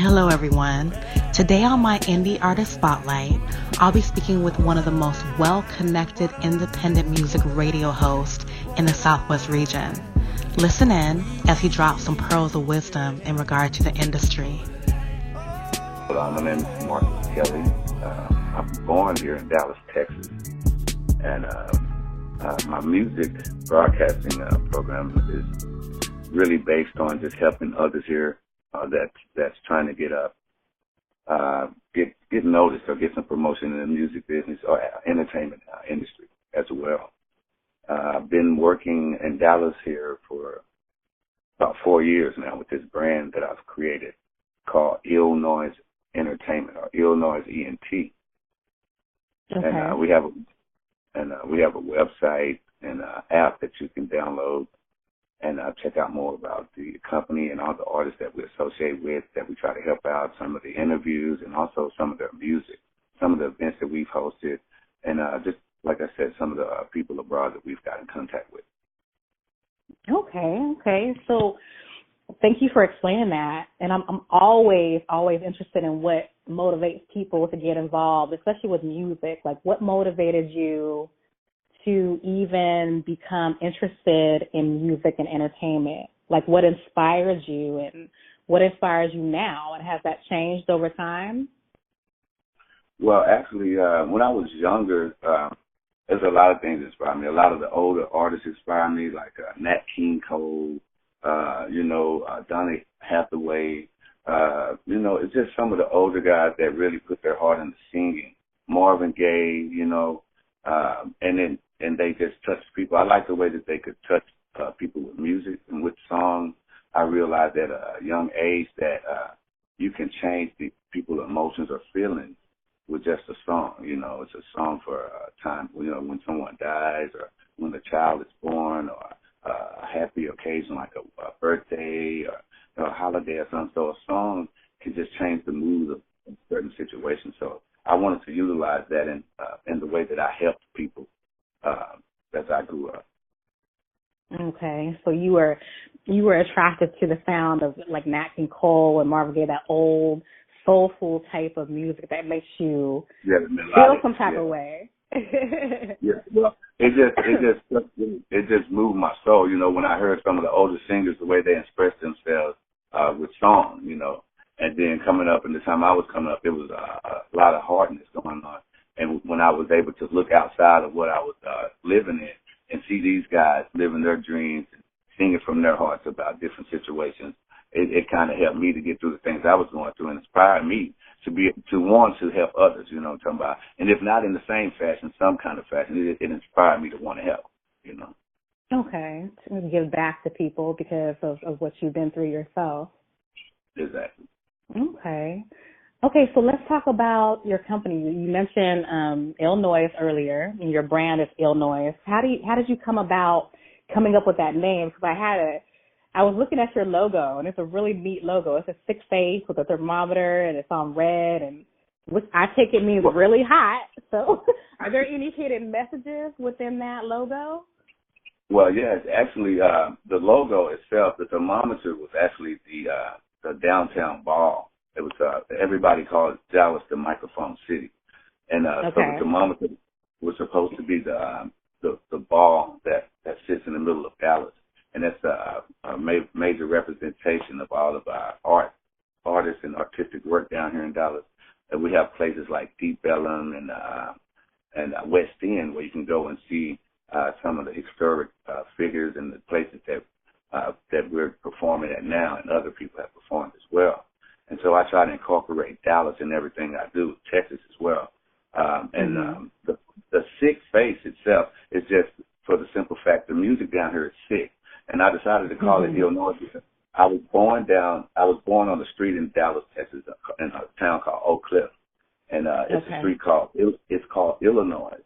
Hello, everyone. Today on my Indie Artist Spotlight, I'll be speaking with one of the most well-connected independent music radio hosts in the Southwest region. Listen in as he drops some pearls of wisdom in regard to the industry. My name is Marcus Kelly. I'm born here in Dallas, Texas, and my music broadcasting program is really based on just helping others here that's trying to get noticed or get some promotion in the music business or entertainment industry as well. I've been working in Dallas here for about 4 years now with this brand that I've created called Illnoise Entertainment, or Illnoise ENT. Okay. And we have a website and an app that you can download and check out more about the company and all the artists that we associate with, that we try to help out, some of the interviews and also some of their music, some of the events that we've hosted, and just, like I said, some of the people abroad that we've got in contact with. Okay. So thank you for explaining that. And I'm always interested in what motivates people to get involved, especially with music. Like, what motivated you to even become interested in music and entertainment? Like, what inspired you and what inspires you now? And has that changed over time? Well, actually, when I was younger, there's a lot of things that inspire me. A lot of the older artists inspire me, like Nat King Cole, Donny Hathaway. It's just some of the older guys that really put their heart into singing. Marvin Gaye, and they just touch people. I like the way that they could touch people with music and with song. I realized at a young age that you can change the people's emotions or feelings with just a song. It's a song for a time, when someone dies or when a child is born, or a happy occasion like a birthday or a holiday or something. So a song can just change the mood of certain situations. So I wanted to utilize that in the way that I helped people as I grew up. Okay, so you were attracted to the sound of like Nat King Cole and Marvin Gaye, that old soulful type of music that makes you feel some type of way. Yeah, well, it just moved my soul. When I heard some of the older singers, the way they expressed themselves with song, and then coming up, and the time I was coming up, it was a lot of hardness going on. And when I was able to look outside of what I was living in and see these guys living their dreams and singing from their hearts about different situations, it kind of helped me to get through the things I was going through and inspired me to want to help others, what I'm talking about. And if not in the same fashion, some kind of fashion, it inspired me to want to help, Okay, to give back to people because of what you've been through yourself. Exactly. Okay, so let's talk about your company. You mentioned Illnoise earlier, and your brand is Illnoise. How did you come about coming up with that name? Because I was looking at your logo, and it's a really neat logo. It's a 6-face with a thermometer, and it's on red, and which I take it means really hot. So are there any hidden messages within that logo? Well, yes. Actually, the logo itself, the thermometer, was actually the downtown ball. It was everybody called Dallas the Microphone City, and so the thermometer was supposed to be the ball that sits in the middle of Dallas, and that's a major representation of all of our artists and artistic work down here in Dallas. And we have places like Deep Ellum and West End where you can go and see some of the historic figures and the places that we're performing at now, and other people have performed as well. And so I try to incorporate Dallas in everything I do, Texas as well. The 6-face itself is just for the simple fact the music down here is sick. And I decided to call it Illnoise because I was born on the street in Dallas, Texas, in a town called Oak Cliff. And it's a street called Illinois.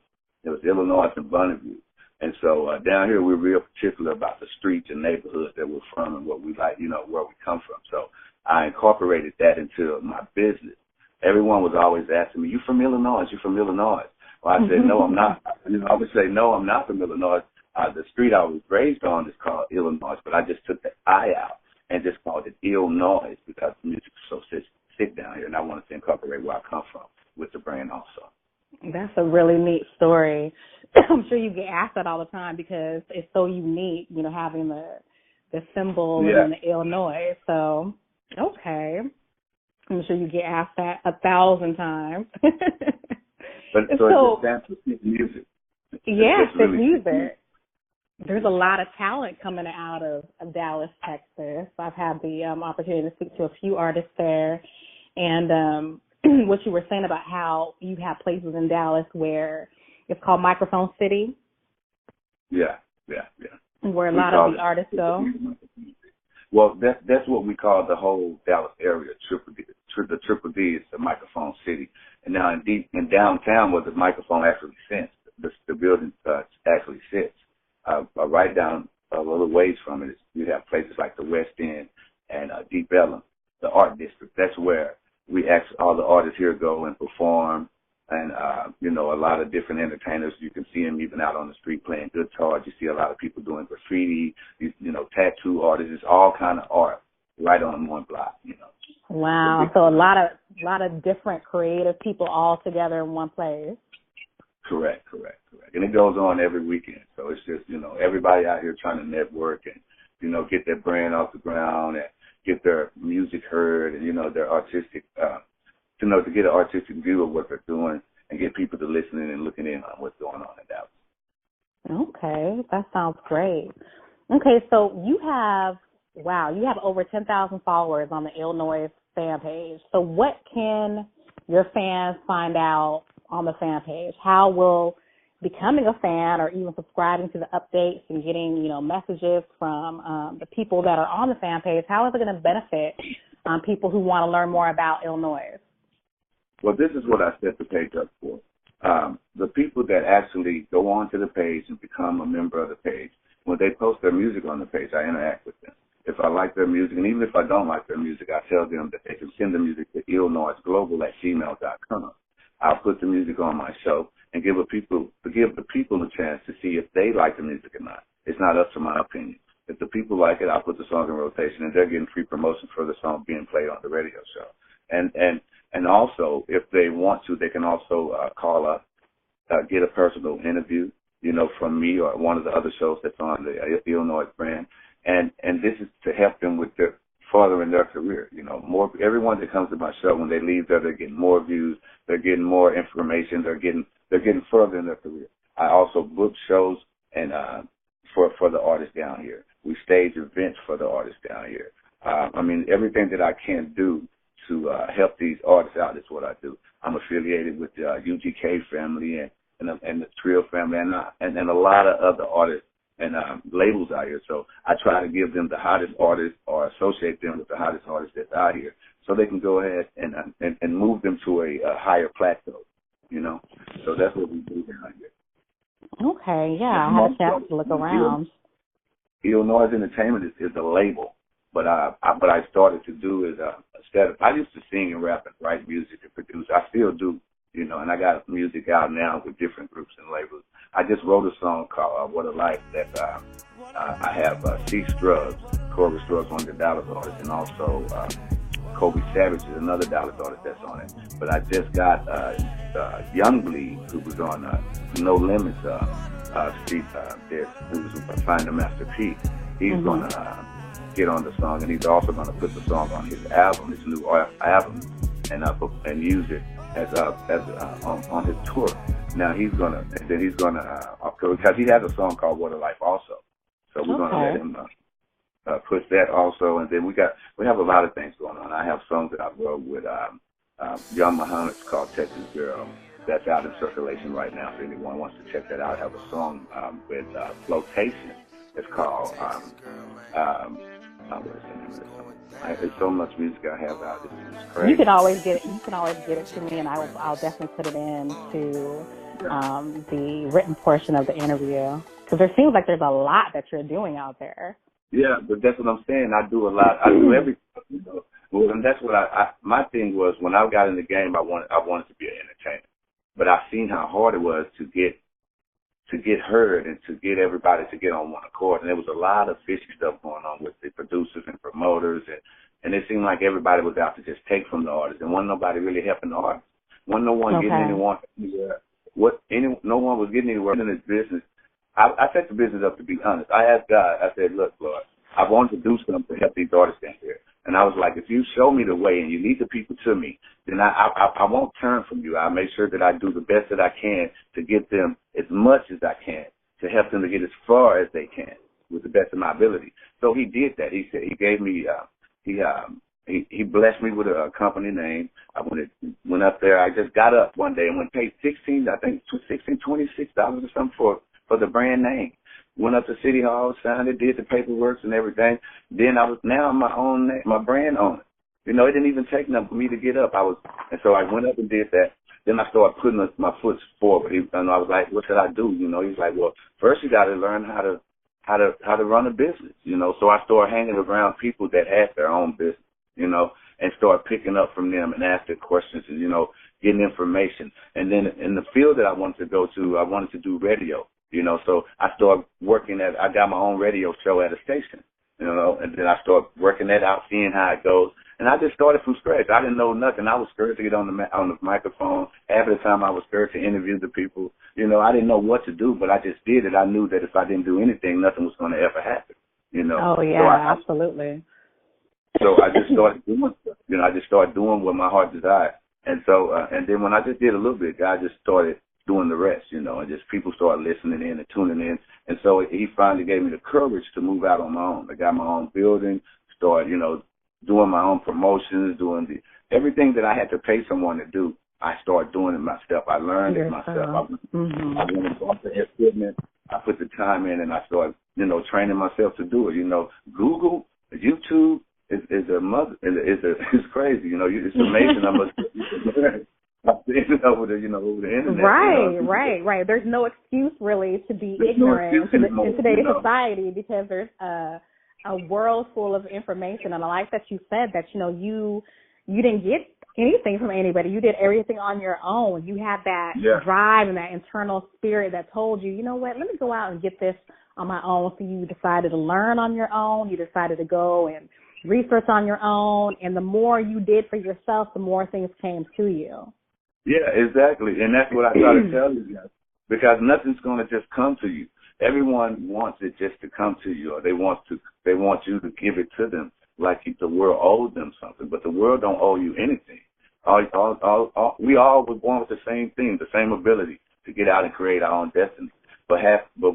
It was Illinois and Bonneville. And so down here we're real particular about the streets and neighborhoods that we're from and what we like, where we come from. So I incorporated that into my business. Everyone was always asking me, "You from Illinois? You from Illinois?" Well, I said, "No, I'm not." I would say, "No, I'm not from Illinois. The street I was raised on is called Illinois, but I just took the I out and just called it Illnoise because the music is so sit down here, and I wanted to incorporate where I come from with the brand also. That's a really neat story. I'm sure you get asked that all the time because it's so unique, you know, having the symbol in the Illinois. So, okay. I'm sure you get asked that 1,000 times. But so it's music. Yes, it's music. There's a lot of talent coming out of Dallas, Texas. I've had the opportunity to speak to a few artists there. And what you were saying about how you have places in Dallas where it's called Microphone City. Yeah. Where a lot of the artists go. Well, that's what we call the whole Dallas area. The Triple D is the Microphone City. And now in downtown where the microphone actually sits, the building actually sits, right down a little ways from it, you have places like the West End and Deep Ellum, the Art District. That's where we ask all the artists here go and perform. And, you know, a lot of different entertainers, you can see them even out on the street playing guitar. You see a lot of people doing graffiti, you know, tattoo artists. It's all kind of art right on one block, you know. Wow. So a lot of different creative people all together in one place. Correct. And it goes on every weekend. So it's just, you know, everybody out here trying to network and, you know, get their brand off the ground and get their music heard and, you know, their artistic, you know, to get an artistic view of what they're doing and get people to listening and looking in on what's going on in Dallas. Okay, that sounds great. Okay, so you have over 10,000 followers on the Illinois fan page. So what can your fans find out on the fan page? How will becoming a fan or even subscribing to the updates and getting, you know, messages from the people that are on the fan page, how is it going to benefit people who want to learn more about Illinois? Well, this is what I set the page up for. The people that actually go onto the page and become a member of the page, when they post their music on the page, I interact with them. If I like their music, and even if I don't like their music, I tell them that they can send the music to illinoisglobal@gmail.com. I'll put the music on my show and give the people a chance to see if they like the music or not. It's not up to my opinion. If the people like it, I'll put the song in rotation, and they're getting free promotion for the song being played on the radio show. And also, if they want to, they can also call up, get a personal interview, you know, from me or one of the other shows that's on the Illinois brand. And this is to help them with further in their career. You know, everyone that comes to my show, when they leave there, they're getting more views, they're getting more information, they're getting further in their career. I also book shows and for the artists down here. We stage events for the artists down here. I mean, everything that I can do to help these artists out is what I do. I'm affiliated with the UGK family and the Trill family and a lot of other artists and labels out here. So I try to give them the hottest artists or associate them with the hottest artists that's out here so they can go ahead and move them to a higher plateau, you know. So that's what we do down here. Okay, yeah, I had a chance to look around. Illinois Entertainment is a label. But what I started to do is I used to sing and rap and write music and produce. I still do, you know, and I got music out now with different groups and labels. I just wrote a song called What a Life that I have C. Scruggs, Corey Scruggs, one of the Dallas artists, and also Kobe Savage is another Dallas artist that's on it. But I just got Young Bleed, who was on No Limits Street there, who was Find the Master P. He's going to get on the song, and he's also going to put the song on his album, his new album, and use it as on his tour. Now because he has a song called What a Life also, so we're going to let him push that also, and then we have a lot of things going on. I have songs that I wrote with Young Muhammad called Texas Girl. That's out in circulation right now. If anyone wants to check that out, I have a song with Flotation. It's called what is the name of this song? There's so much music I have out. It's crazy. You can always get it to me, and I'll definitely put it into the written portion of the interview, because there seems like there's a lot that you're doing out there. Yeah, but that's what I'm saying. I do a lot. I do everything. You know? Well, and that's what my thing was when I got in the game. I wanted to be an entertainer, but I seen how hard it was to get heard and to get everybody to get on one accord. And there was a lot of fishy stuff going on with the producers and promoters and and it seemed like everybody was out to just take from the artists, and wasn't nobody really helping the artists. Wasn't no one getting anyone anywhere. No one was getting anywhere in this business. I set the business up, to be honest. I asked God, I said, look, Lord, I want to do something to help these artists out there. And I was like, if you show me the way and you lead the people to me, then I won't turn from you. I'll make sure that I do the best that I can to get them as much as I can, to help them to get as far as they can with the best of my ability. So he did that. He said, he gave me, he blessed me with a company name. I went up there. I just got up one day and went paid $26 or something for the brand name. Went up to City Hall, signed it, did the paperwork and everything. Then now I'm my own name, my brand owner. You know, it didn't even take nothing for me to get up. And so I went up and did that. Then I started putting my foot forward. And I was like, what should I do? You know, he's like, well, first you got to learn how to run a business. You know, so I started hanging around people that had their own business, you know, and started picking up from them and asking questions and, you know, getting information. And then in the field that I wanted to go to, I wanted to do radio. You know, so I started I got my own radio show at a station, you know, and then I started working that out, seeing how it goes. And I just started from scratch. I didn't know nothing. I was scared to get on the microphone. Half of the time I was scared to interview the people. You know, I didn't know what to do, but I just did it. I knew that if I didn't do anything, nothing was going to ever happen, you know. Oh, yeah, absolutely. So I just started doing stuff. You know, I just started doing what my heart desired. And so, and then when I just did a little bit, God just started doing the rest, you know, and just people started listening in and tuning in. And so he finally gave me the courage to move out on my own. I got my own building, started, you know, doing my own promotions, doing everything that I had to pay someone to do. I started doing it myself. I learned it myself. I went and bought the equipment. I put the time in, and I started, you know, training myself to do it. You know, Google, YouTube is crazy. You know, it's amazing how much. Over the internet. Right. There's no excuse really to be ignorant in today's society, because there's a world full of information. And I like that you said that, you know, you didn't get anything from anybody. You did everything on your own. You had that drive and that internal spirit that told you, you know what, let me go out and get this on my own. So you decided to learn on your own. You decided to go and research on your own. And the more you did for yourself, the more things came to you. Yeah, exactly. And that's what I try to tell you guys, because nothing's going to just come to you. Everyone wants it just to come to you, or they want you to give it to them like the world owes them something. But the world don't owe you anything. We all were born with the same thing, the same ability to get out and create our own destiny. But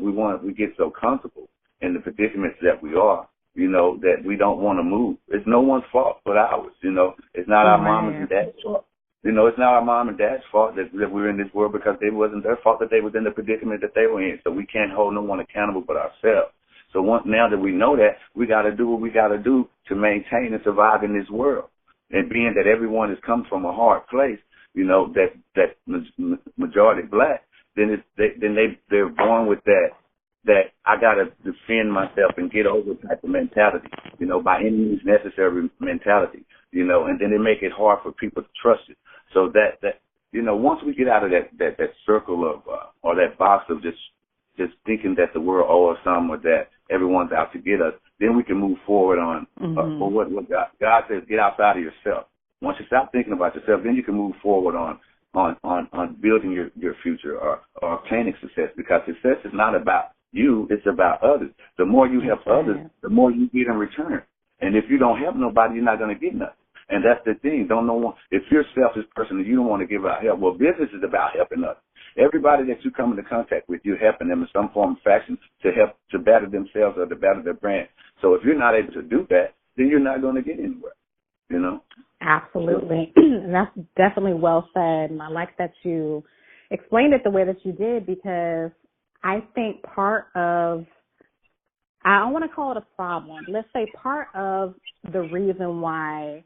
we get so comfortable in the predicaments that we are, you know, that we don't want to move. It's no one's fault but ours, you know. It's not our mom and dad's fault. You know, it's not our mom and dad's fault that we're in this world, because it wasn't their fault that they was in the predicament that they were in. So we can't hold no one accountable but ourselves. So now that we know that, we got to do what we got to do to maintain and survive in this world. And being that everyone has come from a hard place, you know, that majority black, then they're born with that I got to defend myself and get over type of mentality, you know, by any means necessary mentality, you know, and then they make it hard for people to trust it. So that you know, once we get out of that circle of or that box of just thinking that the world owes us something, or that everyone's out to get us, then we can move forward on for what God says. Get outside of yourself. Once you stop thinking about yourself, then you can move forward on building your future or obtaining success, because success is not about you, it's about others. The more you help others, the more you get in return. And if you don't help nobody, you're not going to get nothing. And that's the thing. If you're a selfish person and you don't want to give out help, well, business is about helping others. Everybody that you come into contact with, you're helping them in some form or fashion to better themselves or to better their brand. So if you're not able to do that, then you're not going to get anywhere, you know? Absolutely. And that's definitely well said. And I like that you explained it the way that you did, because I think part of, I don't want to call it a problem, let's say part of the reason why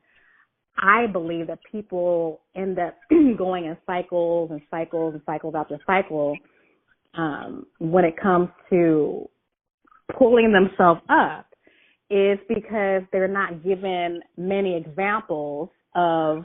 I believe that people end up going in cycles and cycles and cycles after cycle when it comes to pulling themselves up is because they're not given many examples of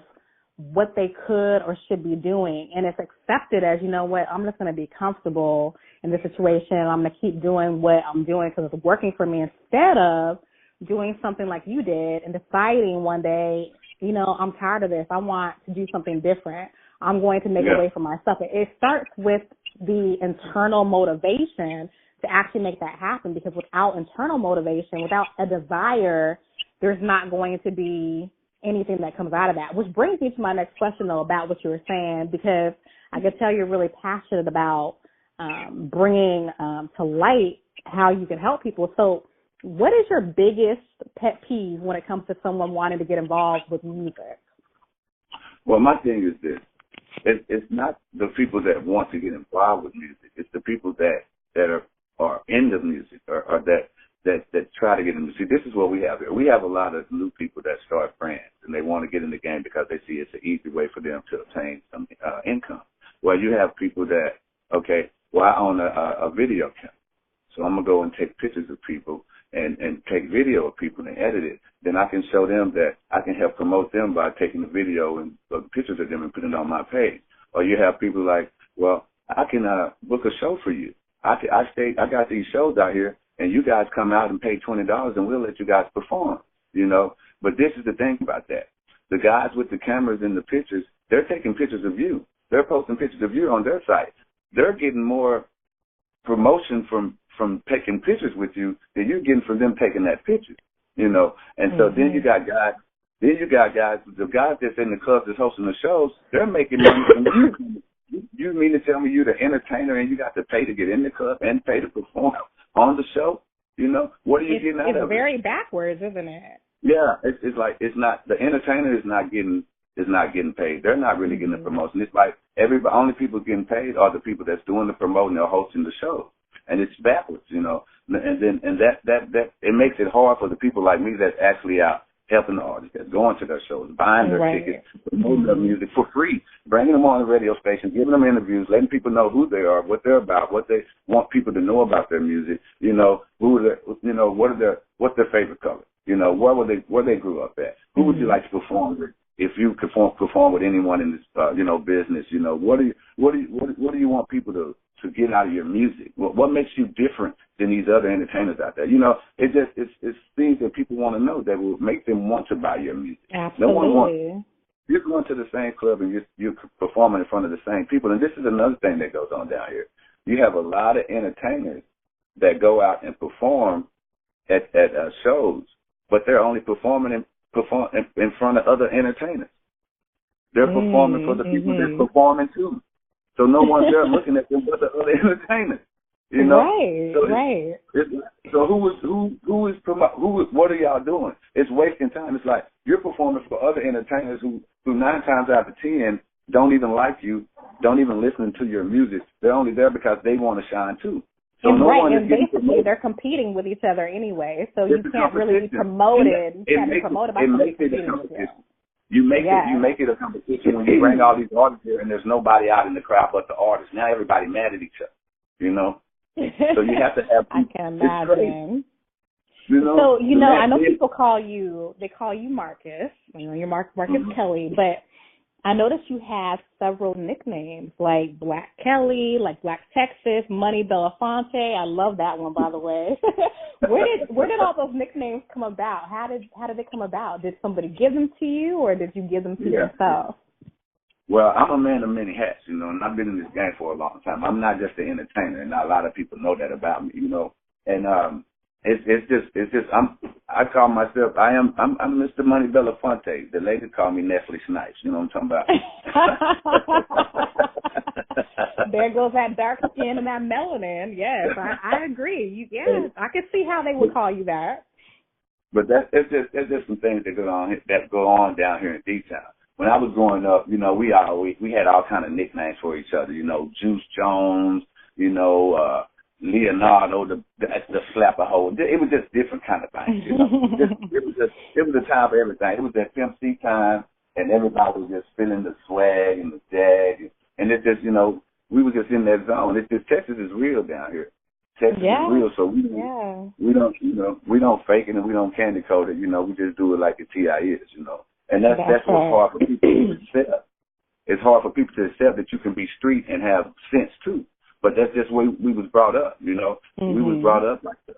what they could or should be doing. And it's accepted as, you know what, I'm just going to be comfortable in this situation and I'm going to keep doing what I'm doing because it's working for me, instead of doing something like you did and deciding one day, you know, I'm tired of this. I want to do something different. I'm going to make a way for myself. It starts with the internal motivation to actually make that happen, because without internal motivation, without a desire, there's not going to be anything that comes out of that. Which brings me to my next question, though, about what you were saying, because I could tell you're really passionate about bringing to light how you can help people. So what is your biggest pet peeve when it comes to someone wanting to get involved with music? Well, my thing is this. It's not the people that want to get involved with music. It's the people that are in the music or that try to get into music. See, this is what we have here. We have a lot of new people that start brands, and they want to get in the game because they see it's an easy way for them to obtain some income. Well, you have people that, okay, well, I own a video camera, so I'm going to go and take pictures of people and take video of people and edit it. Then I can show them that I can help promote them by taking the video and pictures of them and putting it on my page. Or you have people like, well, I can book a show for you. I got these shows out here, and you guys come out and pay $20, and we'll let you guys perform, you know. But this is the thing about that. The guys with the cameras and the pictures, they're taking pictures of you. They're posting pictures of you on their site. They're getting more promotion from taking pictures with you than you're getting from them taking that picture, you know. And so then you got guys, the guys that's in the clubs that's hosting the shows, they're making money from you. You mean to tell me you're the entertainer and you got to pay to get in the club and pay to perform on the show? You know, what are you getting out of it? It's very backwards, isn't it? Yeah, it's like, it's not, the entertainer is not getting paid. They're not really getting the promotion. It's like only people getting paid are the people that's doing the promoting or hosting the show. And it's backwards, you know. And that it makes it hard for the people like me that's actually out helping the artists, that's going to their shows, buying their tickets, promoting their music for free, bringing them on the radio station, giving them interviews, letting people know who they are, what they're about, what they want people to know about their music, you know, what's their favorite color, you know, where they grew up at, who would you like to perform with? If you could perform with anyone in this, business, you know, what do you want people to get out of your music? What makes you different than these other entertainers out there? You know, it's things that people want to know that will make them want to buy your music. Absolutely. You're going to the same club and you're performing in front of the same people. And this is another thing that goes on down here. You have a lot of entertainers that go out and perform at shows, but they're only performing in front of other entertainers. They're performing for the people they're performing to. So no one's there looking at them but the other entertainers. You know? Right. So what are y'all doing? It's wasting time. It's like you're performing for other entertainers who 9 times out of 10 don't even like you, don't even listen to your music. They're only there because they want to shine too. So and basically they're competing with each other anyway, so you can't really be promoted. You can't be promoted by somebody competing with you. You make it a competition when you bring all these artists here and there's nobody out in the crowd but the artists. Now everybody mad at each other, you know. So you have to have. I can imagine. You know. So I know people call you Marcus. You know, you're Marcus Kelly, but I noticed you have several nicknames like Black Kelly, like Black Texas, Money Belafonte. I love that one, by the way. Where did all those nicknames come about? How did they come about? Did somebody give them to you, or did you give them to yourself? Well, I'm a man of many hats, you know, and I've been in this game for a long time. I'm not just an entertainer, and not a lot of people know that about me, you know. And it's just I call myself I'm Mr. Money Belafonte. The ladies call me Nestle Snipes. You know what I'm talking about? There goes that dark skin and that melanin. Yes, I agree. I can see how they would call you that. But it's just some things that go on down here in D-Town. When I was growing up, you know, we had all kind of nicknames for each other. You know, Juice Jones. You know, Leonardo, the slapper hole. It was just different kind of things. You know, it was a time for everything. It was that Pimp C time, and everybody was just feeling the swag and the jag, and it's just, you know, we were just in that zone. It's just Texas is real down here. Texas is real, so we don't fake it and we don't candy coat it. You know, we just do it like the T.I. is. You know, and that's what's hard for people to accept. It's hard for people to accept that you can be street and have sense too. But that's just where we was brought up, you know. We was brought up like that.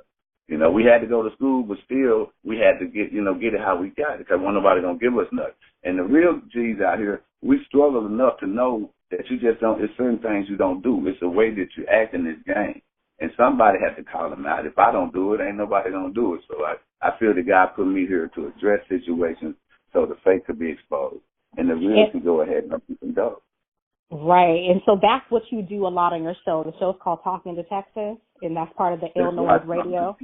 You know, we had to go to school, but still we had to get it how we got it, because wasn't nobody going to give us nothing. And the real G's out here, we struggle enough to know that you just don't, there's certain things you don't do. It's the way that you act in this game. And somebody has to call them out. If I don't do it, ain't nobody going to do it. So I feel the God put me here to address situations so the fake could be exposed. And the real can go ahead and you can go. Right. And so that's what you do a lot on your show. The show's called Talking to Texas, and that's part of the Illinois Radio.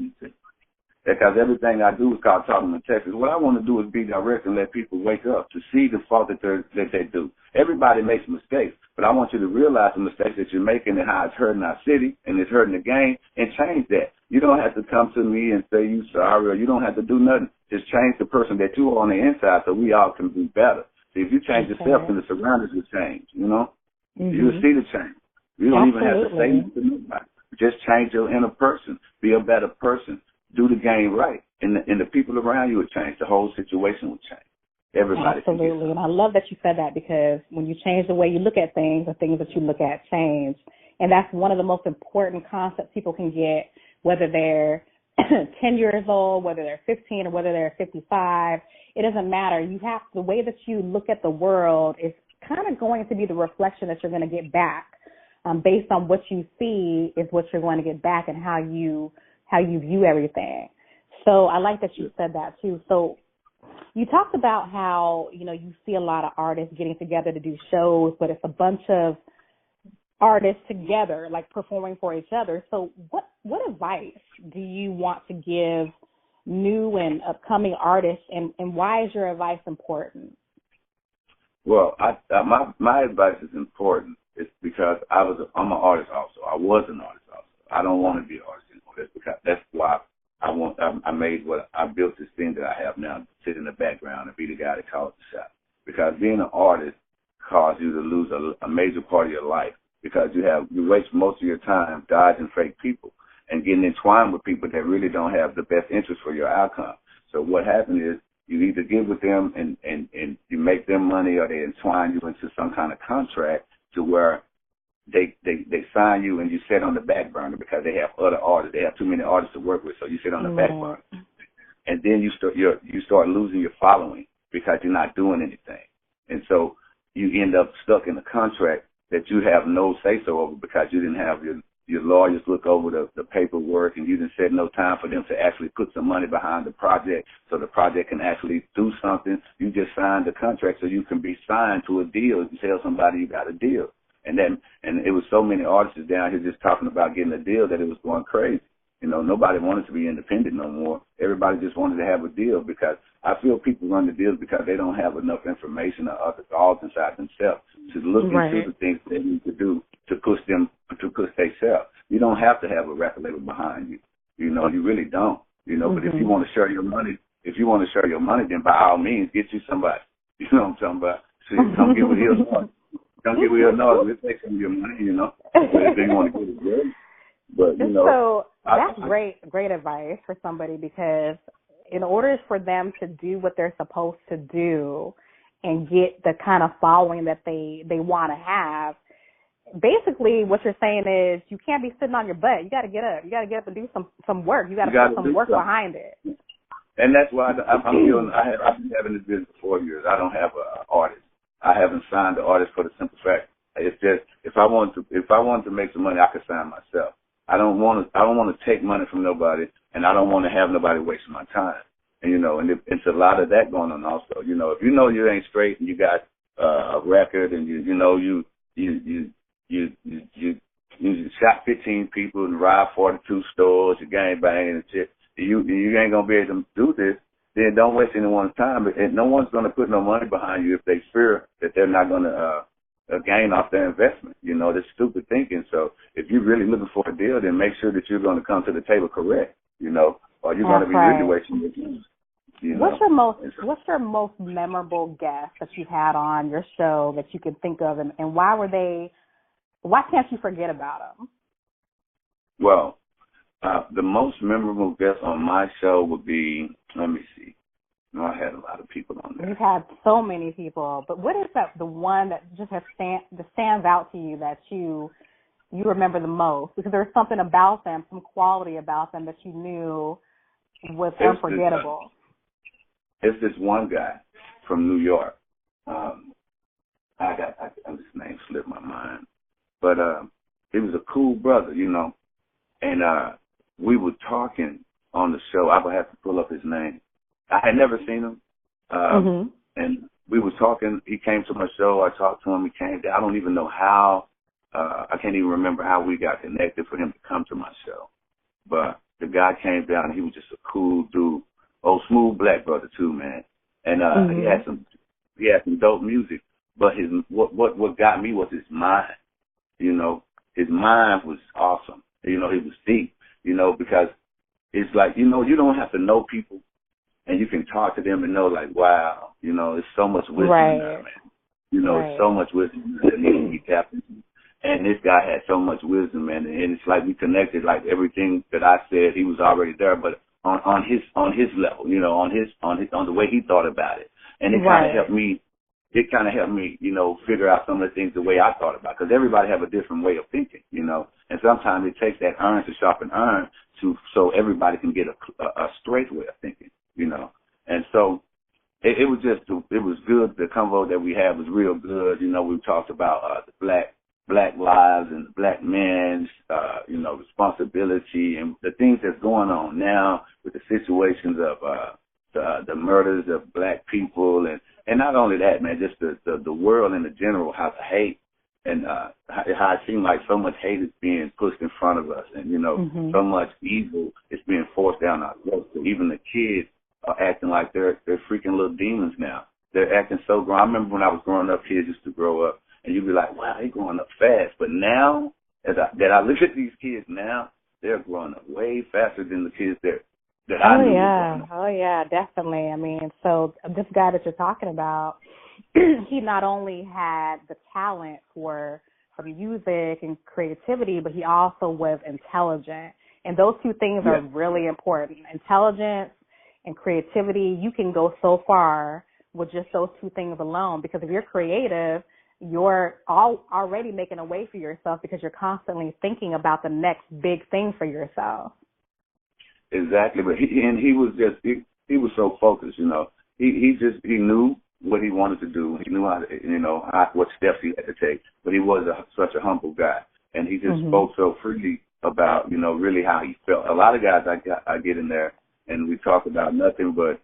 Because everything I do is called Talking to Texas. What I want to do is be direct and let people wake up to see the fault that they do. Everybody makes mistakes, but I want you to realize the mistakes that you're making and how it's hurting our city and it's hurting the game, and change that. You don't have to come to me and say you sorry, or you don't have to do nothing. Just change the person that you are on the inside so we all can be better. See, if you change yourself, then the surroundings will change, you know? Mm-hmm. You'll see the change. You don't even have to say anything to nobody. Just change your inner person. Be a better person. Do the game right. And the people around you will change. The whole situation will change. Everybody. Absolutely. And I love that you said that, because when you change the way you look at things, the things that you look at change. And that's one of the most important concepts people can get, whether they're 10 years old, whether they're 15, or whether they're 55. It doesn't matter. The way that you look at the world is kind of going to be the reflection that you're going to get back. Based on what you see is what you're going to get back, and how you view everything. So I like that you said that too. So you talked about how, you see a lot of artists getting together to do shows, but it's a bunch of artists together, like performing for each other. So what advice do you want to give new and upcoming artists, and why is your advice important? Well, my advice is important. It's because I'm an artist also. I was an artist also. I don't want to be an artist anymore. That's why I built this thing that I have now, to sit in the background and be the guy that calls the shot. Because being an artist causes you to lose a major part of your life, because you waste most of your time dodging fake people and getting entwined with people that really don't have the best interest for your outcome. So what happens is, you either get with them and you make them money, or they entwine you into some kind of contract to where they sign you and you sit on the back burner because they have other artists. They have too many artists to work with, so you sit on the back burner. And then you start losing your following because you're not doing anything. And so you end up stuck in a contract that you have no say-so over, because you didn't have your lawyers look over the paperwork, and you didn't set no time for them to actually put some money behind the project so the project can actually do something. You just signed the contract so you can be signed to a deal. You tell somebody you got a deal. And it was so many artists down here just talking about getting a deal that it was going crazy. Nobody wanted to be independent no more. Everybody just wanted to have a deal, because I feel people run the deals because they don't have enough information or other thoughts inside themselves to look into the things they need to do to push themselves. You don't have to have a record label behind you. You really don't. But if you want to share your money, then by all means, get you somebody. You know what I'm talking about? So don't get with Illinois. Don't get with Illinois. We'll take some of your money, But if they want to get it good. But, so that's great advice for somebody, because in order for them to do what they're supposed to do and get the kind of following that they want to have, basically what you're saying is you can't be sitting on your butt. You got to get up. You got to get up and do some work. You got to put some work behind it. And that's why I've been having this business for 4 years. I don't have an artist. I haven't signed the artist for the simple fact. It's just if I wanted to make some money, I could sign myself. I don't want to take money from nobody, and I don't want to have nobody wasting my time. And and it's a lot of that going on also. If you ain't straight and you got a record, and you shot 15 people and robbed 42 stores, you gang banging and shit, you ain't gonna be able to do this. Then don't waste anyone's time. And no one's gonna put no money behind you if they fear that they're not gonna gain off their investment. That's stupid thinking. So if you're really looking for a deal, then make sure that you're going to come to the table correct, or you're going to be really wasting your time. What's your most memorable guest that you've had on your show that you can think of, and why can't you forget about them? Well, the most memorable guest on my show would be, let me see. I had a lot of people on there. You've had so many people, but what is the one that just stands out to you that you you remember the most? Because there was something about them, some quality about them that you knew was unforgettable. It's this one guy from New York. His name slipped my mind, but he was a cool brother, you know. And we were talking on the show. I would have to pull up his name. I had never seen him, and we were talking. He came to my show. I talked to him. He came down. I don't even know how. I can't even remember how we got connected for him to come to my show. But the guy came down, and he was just a cool dude. Oh, smooth black brother too, man. And he had some dope music. But what got me was his mind. You know, his mind was awesome. You know, it was deep. You know, because it's like, you know, you don't have to know people, and you can talk to them and know, like, wow, you know, there's so much wisdom in there, man. You know, there's so much wisdom that needs to be tapped into. And this guy had so much wisdom, man, and it's like we connected. Like everything that I said, he was already there, but on his level, you know, on the way he thought about it, and it kind of helped me. It kind of helped me, you know, figure out some of the things the way I thought about it, because everybody have a different way of thinking, you know, and sometimes it takes that iron to sharpen iron so everybody can get a straight way of thinking, you know, and so it was good. The convo that we had was real good. You know, we talked about the black lives and black men's, you know, responsibility and the things that's going on now with the situations of the murders of black people, and not only that, man, just the world in the general, how the hate and how it seems like so much hate is being pushed in front of us, and, you know, so much evil is being forced down our throats. So even the kids are acting like they're freaking little demons now. They're acting so grown. I remember when I was growing up, kids used to grow up, and you'd be like, wow, they're growing up fast. But now, that I look at these kids now, they're growing up way faster than the kids that I knew. Oh, yeah, definitely. I mean, so this guy that you're talking about, he not only had the talent for music and creativity, but he also was intelligent. And those two things are really important. Intelligence and creativity, you can go so far with just those two things alone, because if you're creative, you're already making a way for yourself because you're constantly thinking about the next big thing for yourself. Exactly, but he was so focused, you know. He knew what he wanted to do. He knew how to, you know, what steps he had to take. But he was such a humble guy, and he just spoke so freely about, you know, really how he felt. A lot of guys I get in there, and we talk about nothing but,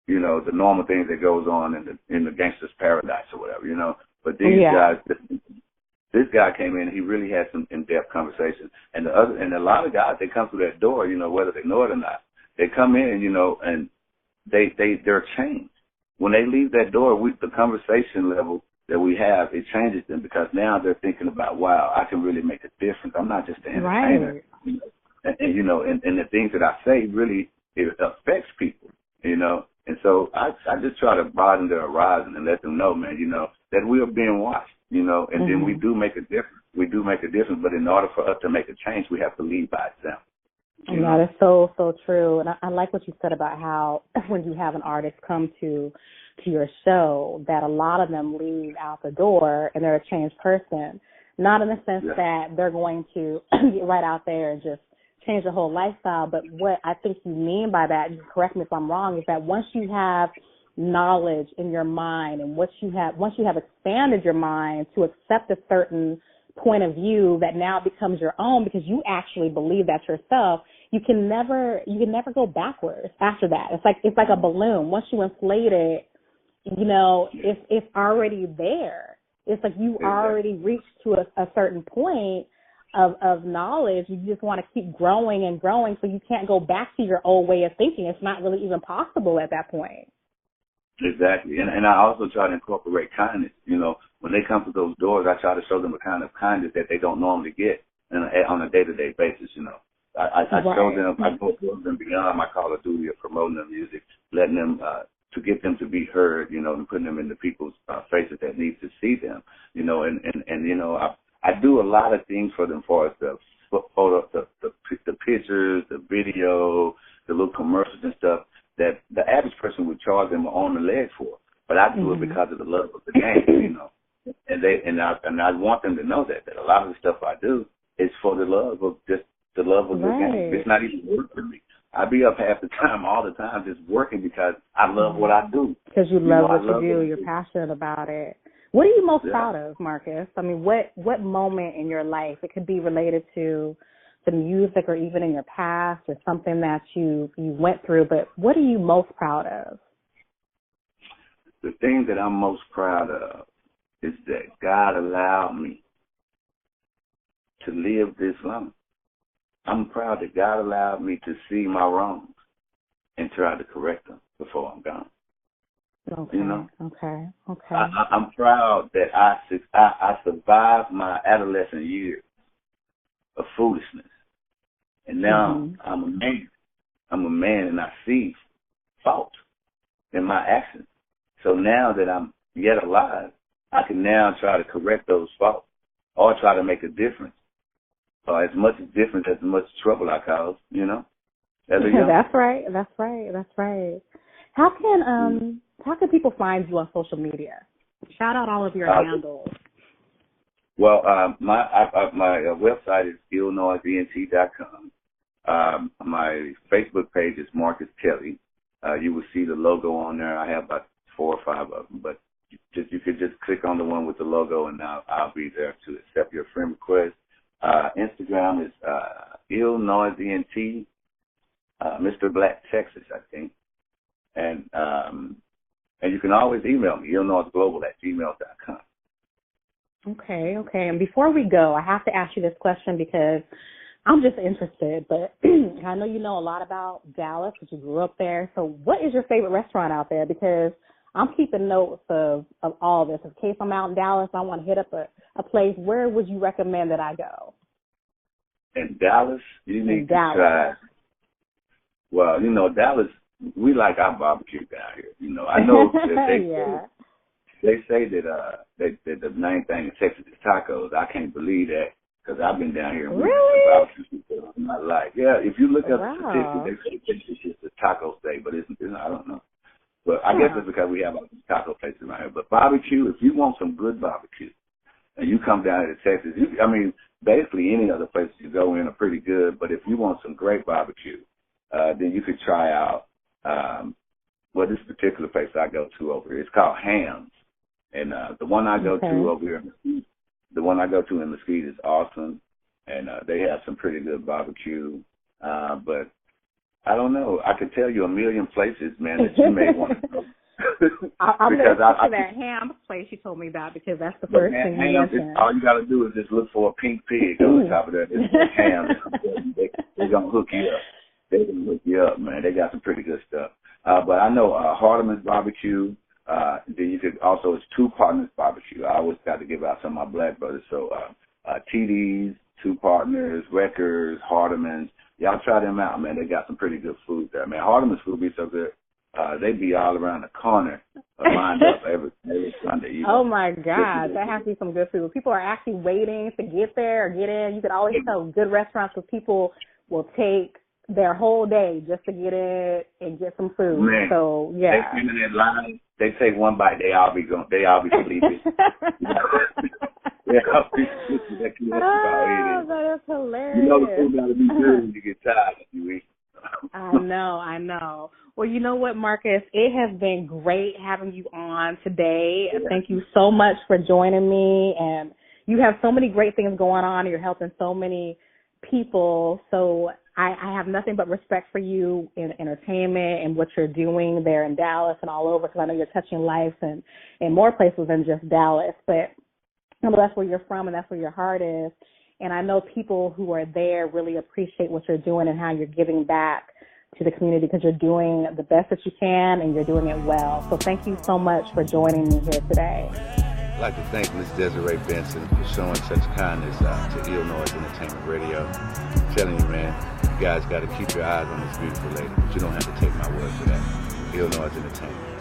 you know, the normal things that goes on in the gangster's paradise or whatever, you know. But these guys. This guy came in, he really had some in-depth conversations. And a lot of guys, they come through that door, you know, whether they know it or not. They come in, you know, and they're changed. When they leave that door, the conversation level that we have, it changes them, because now they're thinking about, wow, I can really make a difference. I'm not just an entertainer. Right. You know? And you know, and the things that I say really, it affects people, you know. And so I just try to broaden their horizon and let them know, man, you know, that we are being watched. You know, and then we do make a difference. We do make a difference, but in order for us to make a change, we have to lead by example. Yeah, that's so true. And I like what you said about how when you have an artist come to your show, that a lot of them leave out the door and they're a changed person. Not in the sense that they're going to get right out there and just change the whole lifestyle, but what I think you mean by that, and correct me if I'm wrong, is that once you have knowledge in your mind, and once you have expanded your mind to accept a certain point of view that now becomes your own because you actually believe that yourself, you can never go backwards after that. It's like a balloon. Once you inflate it, you know, it's already there. It's like you already reached to a certain point of knowledge. You just want to keep growing and growing, so you can't go back to your old way of thinking. It's not really even possible at that point. Exactly. And I also try to incorporate kindness. You know, when they come to those doors, I try to show them a kind of kindness that they don't normally get on a day-to-day basis, you know. I show them, I go above and beyond my Call of Duty of promoting their music, letting them, to get them to be heard, you know, and putting them in the people's faces that need to see them, you know, and you know, I do a lot of things for them, for us, the photo, the pictures, the video, the little commercials and stuff that the average person would charge them an arm and leg for. But I do it because of the love of the game, you know. And I want them to know that a lot of the stuff I do it's for the love of the game. It's not even work for me. I be up half the time, all the time, just working because I love what I do. Because you love what you do. You're passionate about it. What are you most proud of, Marcus? I mean, what moment in your life, it could be related to the music or even in your past or something that you went through, but what are you most proud of? The thing that I'm most proud of is that God allowed me to live this long. I'm proud that God allowed me to see my wrongs and try to correct them before I'm gone. Okay. You know? Okay. I'm proud that I survived my adolescent years of foolishness. And now I'm a man. I'm a man and I see fault in my actions. So now that I'm yet alive, I can now try to correct those faults or try to make a difference. As much difference as much trouble I cause, you know? That's right. How can people find you on social media? Shout out all of your handles. Well, my website is illnoisent.com. My Facebook page is Marcus Kelly. You will see the logo on there. I have about 4 or 5 of them, but you could just click on the one with the logo, and I'll be there to accept your friend request. Instagram is illnoisent, Mr. Black Texas, I think, and you can always email me illnoisglobal@gmail.com. Okay. And before we go, I have to ask you this question because I'm just interested, but I know you know a lot about Dallas because you grew up there. So what is your favorite restaurant out there? Because I'm keeping notes of all this. In case I'm out in Dallas, I want to hit up a place. Where would you recommend that I go? In Dallas, you need to try. Well, you know, Dallas, we like our barbecue down here. You know, I know that they say that the main thing in Texas is tacos. I can't believe that because I've been down here and barbecue in my life. Yeah, if you look up the statistics, they say it's just a taco state, but it's I don't know. But I guess it's because we have all these taco places around here. But barbecue, if you want some good barbecue, and you come down here to Texas, basically any other places you go in are pretty good. But if you want some great barbecue, then you could try out, this particular place I go to over here. It's called Hams. And the one I go to over here, the one I go to in Mesquite is awesome. And they have some pretty good barbecue. But I don't know. I could tell you a million places, man, that you may want to go. I'm going to to that Hams place you told me about because that's the first thing you mentioned. All you got to do is just look for a pink pig on the top of that. It's Hams. They're going to hook you up. They're going to hook you up, man. They got some pretty good stuff. But I know Hardeman's Barbecue. Then you could also, it's Two Partners Barbecue. I always got to give out some of my black brothers. So TD's, Two Partners, Wreckers, Hardeman's. Y'all try them out, man. They got some pretty good food there, man. Hardeman's food be so good. They be all around the corner, lined up every Sunday. Oh my God, that has to be some good food. People are actually waiting to get there or get in. You could always tell good restaurants where people will take their whole day just to get in and get some food. Man, so yeah, they stand in that line. They take one bite. They all be sleeping. That is hilarious. You know the food got to be good when you get tired if you eat. I know. Well, you know what, Marcus? It has been great having you on today. Yeah. Thank you so much for joining me. And you have so many great things going on. You're helping so many people. So I have nothing but respect for you in entertainment and what you're doing there in Dallas and all over, because I know you're touching lives and in more places than just Dallas. But that's where you're from and that's where your heart is. And I know people who are there really appreciate what you're doing and how you're giving back to the community because you're doing the best that you can and you're doing it well. So thank you so much for joining me here today. I'd like to thank Ms. Desiree Benson for showing such kindness to Illinois Entertainment Radio. I'm telling you, man, you guys got to keep your eyes on this beautiful lady, but you don't have to take my word for that. Illinois Entertainment.